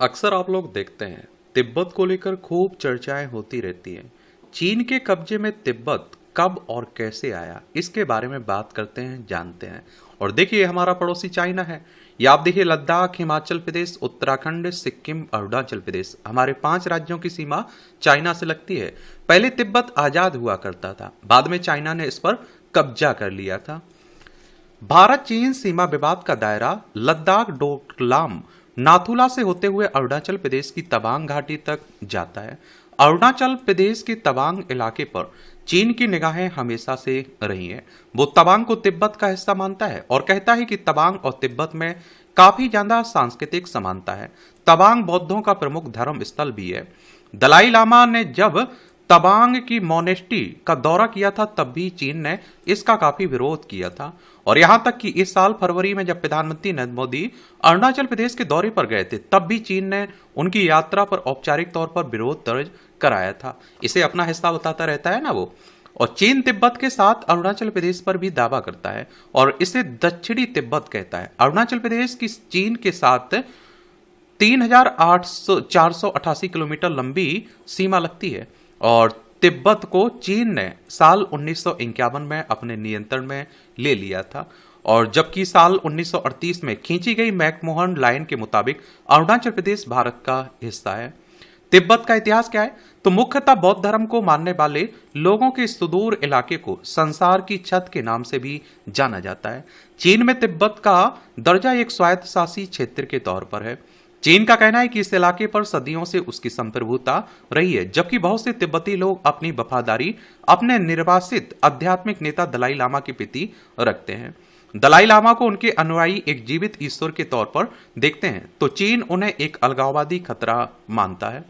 अक्सर आप लोग देखते हैं तिब्बत को लेकर खूब चर्चाएं होती रहती हैं। चीन के कब्जे में तिब्बत कब और कैसे आया, इसके बारे में बात करते हैं, जानते हैं। और देखिए, हमारा पड़ोसी चाइना है। या आप देखिए, लद्दाख, हिमाचल प्रदेश, उत्तराखंड, सिक्किम, अरुणाचल प्रदेश, हमारे 5 राज्यों की सीमा चाइना से लगती है। पहले तिब्बत आजाद हुआ करता था, बाद में चाइना ने इस पर कब्जा कर लिया था। भारत चीन सीमा विवाद का दायरा लद्दाख, डोकलाम, नाथुला से होते हुए अरुणाचल प्रदेश की तवांग घाटी तक जाता है। अरुणाचल प्रदेश के तवांग इलाके पर चीन की निगाहें हमेशा से रही हैं। वो तवांग को तिब्बत का हिस्सा मानता है और कहता है कि तवांग और तिब्बत में काफी ज्यादा सांस्कृतिक समानता है। तवांग बौद्धों का प्रमुख धर्म स्थल भी है। दलाई लामा ने जब तवांग की मोनेस्ट्री का दौरा किया था, तब भी चीन ने इसका काफी विरोध किया था। और यहां तक कि इस साल फरवरी में जब प्रधानमंत्री नरेंद्र मोदी अरुणाचल प्रदेश के दौरे पर गए थे, तब भी चीन ने उनकी यात्रा पर औपचारिक तौर पर विरोध दर्ज कराया था। इसे अपना हिस्सा बताता रहता है ना वो। और चीन तिब्बत के साथ अरुणाचल प्रदेश पर भी दावा करता है और इसे दक्षिणी तिब्बत कहता है। अरुणाचल प्रदेश की चीन के साथ 3,488 किलोमीटर लंबी सीमा लगती है और तिब्बत को चीन ने साल 1951 में अपने नियंत्रण में ले लिया था। और जबकि साल 1938 में खींची गई मैकमोहन लाइन के मुताबिक अरुणाचल प्रदेश भारत का हिस्सा है। तिब्बत का इतिहास क्या है? तो मुख्यतः बौद्ध धर्म को मानने वाले लोगों के सुदूर इलाके को संसार की छत के नाम से भी जाना जाता है। चीन में तिब्बत का दर्जा एक स्वायत्तशासी क्षेत्र के तौर पर है। चीन का कहना है कि इस इलाके पर सदियों से उसकी संप्रभुता रही है, जबकि बहुत से तिब्बती लोग अपनी वफादारी अपने निर्वासित आध्यात्मिक नेता दलाई लामा के प्रति रखते हैं। दलाई लामा को उनके अनुयायी एक जीवित ईश्वर के तौर पर देखते हैं, तो चीन उन्हें एक अलगाववादी खतरा मानता है।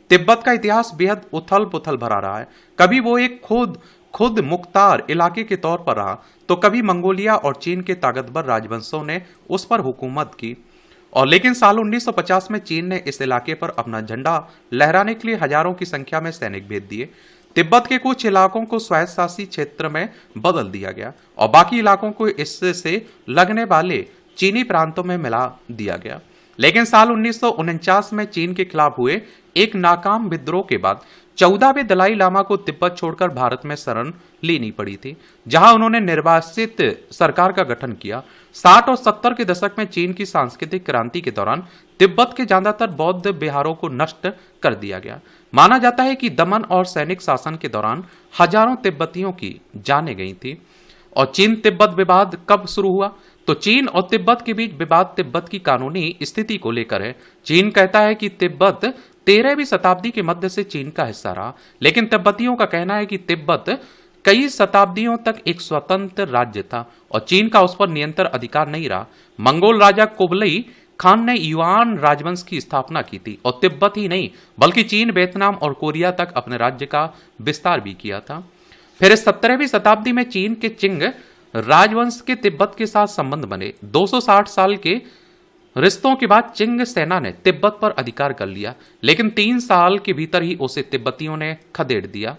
तिब्बत का इतिहास बेहद उथल पुथल भरा रहा है। कभी वो एक खुद मुख्तार इलाके के तौर पर रहा, तो कभी मंगोलिया और चीन के ताकतवर राजवंशों ने उस पर हुकूमत की। और लेकिन साल 1950 में चीन ने इस इलाके पर अपना झंडा लहराने के लिए हजारों की संख्या में सैनिक भेज दिए। तिब्बत के कुछ इलाकों को स्वायत्तशासी क्षेत्र में बदल दिया गया और बाकी इलाकों को इससे लगने वाले चीनी प्रांतों में मिला दिया गया। लेकिन साल 1949 में चीन के खिलाफ हुए एक नाकाम विद्रोह के बाद 14वें दलाई लामा को तिब्बत छोड़कर भारत में शरण लेनी पड़ी थी, जहां उन्होंने निर्वासित सरकार का गठन किया। 60 और 70 के दशक में चीन की सांस्कृतिक क्रांति के दौरान तिब्बत के ज्यादातर बौद्ध विहारों को नष्ट कर दिया गया। माना जाता है कि दमन और सैनिक शासन के दौरान हजारों तिब्बतियों की जानें गई थी। और चीन तिब्बत विवाद कब शुरू हुआ? तो चीन और तिब्बत के बीच विवाद तिब्बत की कानूनी स्थिति को लेकर है। चीन कहता है कि तिब्बत 13वीं शताब्दी के मध्य से चीन का हिस्सा रहा, लेकिन तिब्बतियों का कहना है कि तिब्बत कई शताब्दियों तक एक स्वतंत्र राज्य था और चीन का उस पर नियंत्रण अधिकार नहीं रहा। मंगोल राजा कुबलई खान ने युआन राजवंश की स्थापना की थी और तिब्बत ही नहीं बल्कि चीन, वियतनाम और कोरिया तक अपने राज्य का विस्तार भी किया था। फिर इस 17वीं शताब्दी में चीन के चिंग राजवंश के तिब्बत के साथ संबंध बने। 260 साल के रिश्तों के बाद चिंग सेना ने तिब्बत पर अधिकार कर लिया, लेकिन 3 साल के भीतर ही उसे तिब्बतियों ने खदेड़ दिया।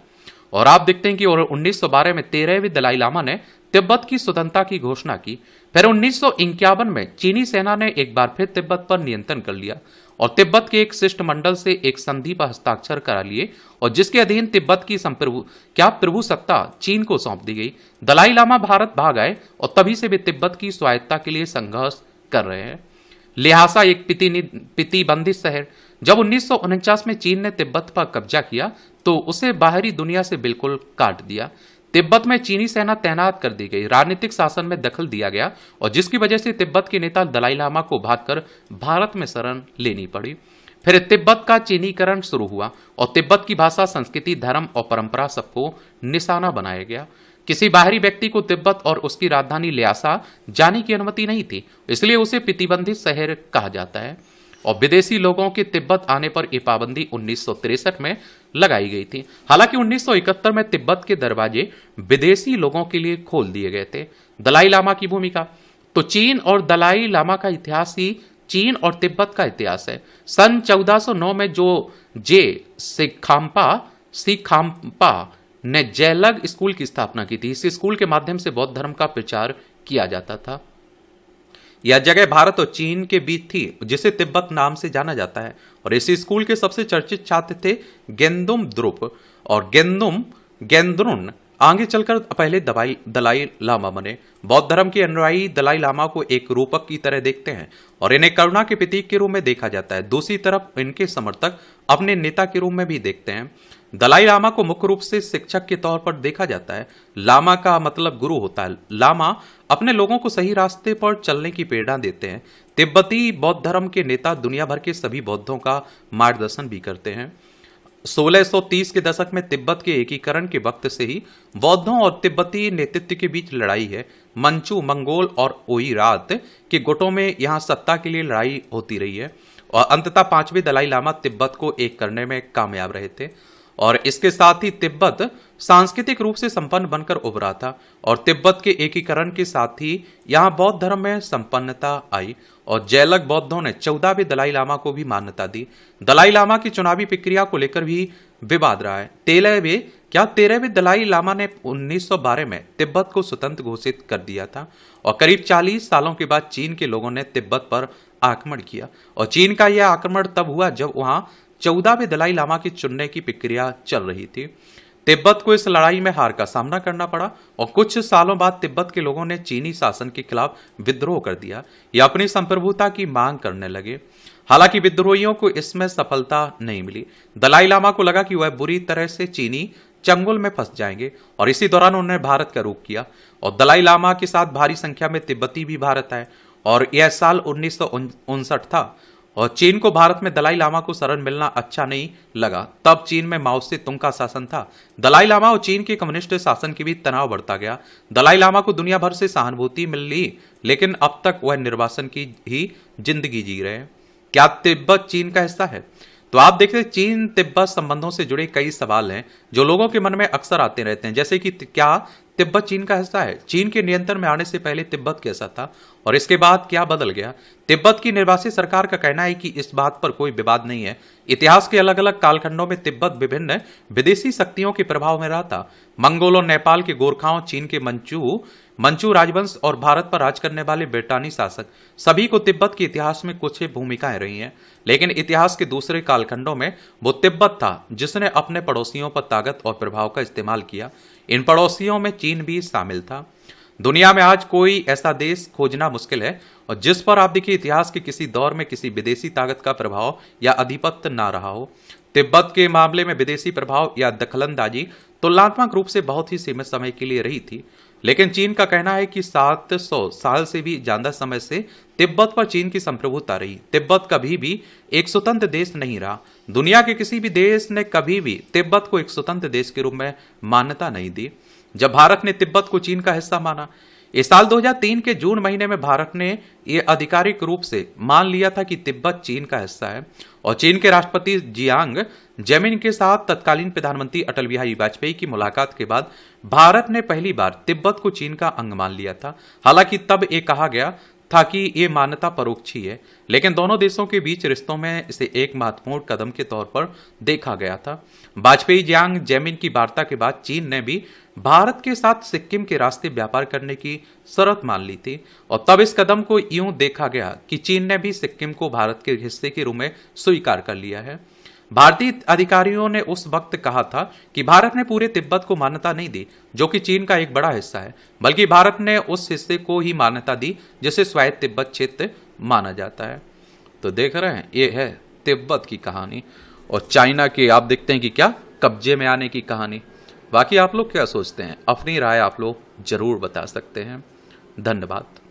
और आप देखते हैं कि 1912 में 13वें दलाई लामा ने तिब्बत की स्वतंत्रता की घोषणा की। फिर 1951 में चीनी सेना ने एक बार फिर तिब्बत पर नियंत्रण कर लिया और तिब्बत के एक शिष्टमंडल से एक संधि पर हस्ताक्षर करा लिए और जिसके अधीन तिब्बत की प्रभुसत्ता चीन को सौंप दी गई। दलाई लामा भारत भाग आए और तभी से वे तिब्बत की स्वायत्तता के लिए संघर्ष कर रहे हैं। ल्हासा एक प्रतिबंधित शहर। जब 1949 में चीन ने तिब्बत पर कब्जा किया तो उसे बाहरी दुनिया से बिल्कुल काट दिया। तिब्बत में चीनी सेना तैनात कर दी गई, राजनीतिक शासन में दखल दिया गया और जिसकी वजह से तिब्बत के नेता दलाई लामा को भागकर भारत में शरण लेनी पड़ी। फिर तिब्बत का चीनीकरण शुरू हुआ और तिब्बत की भाषा, संस्कृति, धर्म और परंपरा सबको निशाना बनाया गया। किसी बाहरी व्यक्ति को तिब्बत और उसकी राजधानी ल्हासा जाने की अनुमति नहीं थी, इसलिए उसे प्रतिबंधित शहर कहा जाता है। और विदेशी लोगों के तिब्बत आने पर यह पाबंदी 1963 में लगाई गई थी। हालांकि 1971 में तिब्बत के दरवाजे विदेशी लोगों के लिए खोल दिए गए थे। दलाई लामा की भूमिका। तो चीन और दलाई लामा का इतिहास ही चीन और तिब्बत का इतिहास है। सन 1409 में जो जे सिखाम्पा ने जयलग स्कूल की स्थापना की थी। इस स्कूल के माध्यम से बौद्ध धर्म का प्रचार किया जाता था। यह जगह भारत और चीन के बीच थी, जिसे तिब्बत नाम से जाना जाता है। और इसी स्कूल के सबसे चर्चित छात्र थे गेंदुम द्रुप और गेंदुम गेंद्रुन। आगे चलकर पहले दलाई लामा बने। बौद्ध धर्म के अनुयायी दलाई लामा को एक रूपक की तरह देखते हैं और इन्हें करुणा के प्रतीक के रूप में देखा जाता है। दूसरी तरफ इनके समर्थक अपने नेता के रूप में भी देखते हैं। दलाई लामा को मुख्य रूप से शिक्षक के तौर पर देखा जाता है। लामा का मतलब गुरु होता है। लामा अपने लोगों को सही रास्ते पर चलने की प्रेरणा देते हैं। तिब्बती बौद्ध धर्म के नेता दुनिया भर के सभी बौद्धों का मार्गदर्शन भी करते हैं। 1630 के दशक में तिब्बत के एकीकरण के वक्त से ही बौद्धों और तिब्बती नेतृत्व के बीच लड़ाई है। मंचू, मंगोल और ओइरात के गुटों में यहां सत्ता के लिए लड़ाई होती रही है और अंततः 5वें दलाई लामा तिब्बत को एक करने में कामयाब रहे थे। और इसके साथ ही तिब्बत सांस्कृतिक रूप से संपन्न बनकर उभरा था और तिब्बत के एकीकरण के साथ ही यहां बौद्ध धर्म में संपन्नता आई और जैलक बौद्धों ने 14वें दलाई लामा को भी मान्यता दी। दलाई लामा की चुनावी प्रक्रिया को लेकर भी विवाद रहा है। 13वें दलाई लामा ने 1912 में तिब्बत को स्वतंत्र घोषित कर दिया था और करीब 40 सालों के बाद चीन के लोगों ने तिब्बत पर आक्रमण किया और चीन का यह आक्रमण तब हुआ जब वहां 14वें दलाई लामा की चुनने की प्रक्रिया चल रही थी। तिब्बत को इस लड़ाई में हार का सामना करना पड़ा और कुछ सालों बाद तिब्बत के लोगों ने चीनी शासन के खिलाफ विद्रोह कर दिया या अपनी संप्रभुता की मांग करने लगे। हालांकि विद्रोहियों को इसमें सफलता नहीं मिली। दलाई लामा को लगा कि वह बुरी तरह से चीनी चंगुल में फंस जाएंगे और इसी दौरान उन्होंने भारत का रुख किया और दलाई लामा के साथ भारी संख्या में तिब्बती भी भारत आए और यह साल 1959 था और चीन को भारत में दलाई लामा को शरण मिलना अच्छा नहीं लगा। तब चीन में माओ से तुंग का शासन था। दलाई लामा और चीन के कम्युनिस्ट शासन के बीच तनाव बढ़ता गया। दलाई लामा को दुनिया भर से सहानुभूति मिल ली, लेकिन अब तक वह निर्वासन की ही जिंदगी जी रहे हैं। क्या तिब्बत चीन का हिस्सा है? तो आप देखते हैं चीन तिब्बत संबंधों से जुड़े कई सवाल हैं जो लोगों के मन में अक्सर आते रहते हैं, जैसे कि क्या तिब्बत चीन का हिस्सा है? चीन के नियंत्रण में आने से पहले तिब्बत कैसा था और इसके बाद क्या बदल गया? तिब्बत की निर्वासित सरकार का कहना है कि इस बात पर कोई विवाद नहीं है। इतिहास के अलग अलग कालखंडों में तिब्बत विभिन्न विदेशी शक्तियों के प्रभाव में रहा था। मंगोल और नेपाल के गोरखाओं, चीन के मंचू राजवंश और भारत पर राज करने वाले ब्रिटानी शासक, सभी को तिब्बत के इतिहास में कुछ भूमिकाएं रही हैं। लेकिन इतिहास के दूसरे कालखंडों में वो तिब्बत था जिसने अपने पड़ोसियों पर ताकत और प्रभाव का इस्तेमाल किया। इन पड़ोसियों में चीन भी शामिल था। दुनिया में आज कोई ऐसा देश खोजना मुश्किल है और जिस पर आप देखिए इतिहास के किसी दौर में किसी विदेशी ताकत का प्रभाव या आधिपत्य ना रहा हो। तिब्बत के मामले में विदेशी प्रभाव या दखलंदाजी तुलनात्मक रूप से बहुत ही सीमित समय के लिए रही थी, लेकिन चीन का कहना है कि 700 साल से भी ज्यादा समय से तिब्बत पर चीन की संप्रभुता रही। तिब्बत कभी भी एक स्वतंत्र देश नहीं रहा। दुनिया के किसी भी देश ने कभी भी तिब्बत को एक स्वतंत्र देश के रूप में मान्यता नहीं दी। जब भारत ने तिब्बत को चीन का हिस्सा माना, इस साल 2003 के जून महीने में भारत ने यह आधिकारिक रूप से मान लिया था कि तिब्बत चीन का हिस्सा है और चीन के राष्ट्रपति जियांग जेमिन के साथ तत्कालीन प्रधानमंत्री अटल बिहारी वाजपेयी की मुलाकात के बाद भारत ने पहली बार तिब्बत को चीन का अंग मान लिया था। हालांकि तब यह कहा गया था कि यह मान्यता परोक्षी है, लेकिन दोनों देशों के बीच रिश्तों में इसे एक महत्वपूर्ण कदम के तौर पर देखा गया था। वाजपेयी जियांग जेमिन की वार्ता के बाद चीन ने भी भारत के साथ सिक्किम के रास्ते व्यापार करने की शर्त मान ली थी और तब इस कदम को यूं देखा गया कि चीन ने भी सिक्किम को भारत के हिस्से के रूप में स्वीकार कर लिया है। भारतीय अधिकारियों ने उस वक्त कहा था कि भारत ने पूरे तिब्बत को मान्यता नहीं दी, जो कि चीन का एक बड़ा हिस्सा है, बल्कि भारत ने उस हिस्से को ही मान्यता दी जिसे स्वायत्त तिब्बत क्षेत्र माना जाता है। तो देख रहे हैं, ये है तिब्बत की कहानी और चाइना के आप देखते हैं कि क्या कब्जे में आने की कहानी। बाकी आप लोग क्या सोचते हैं? अपनी राय आप लोग जरूर बता सकते हैं। धन्यवाद।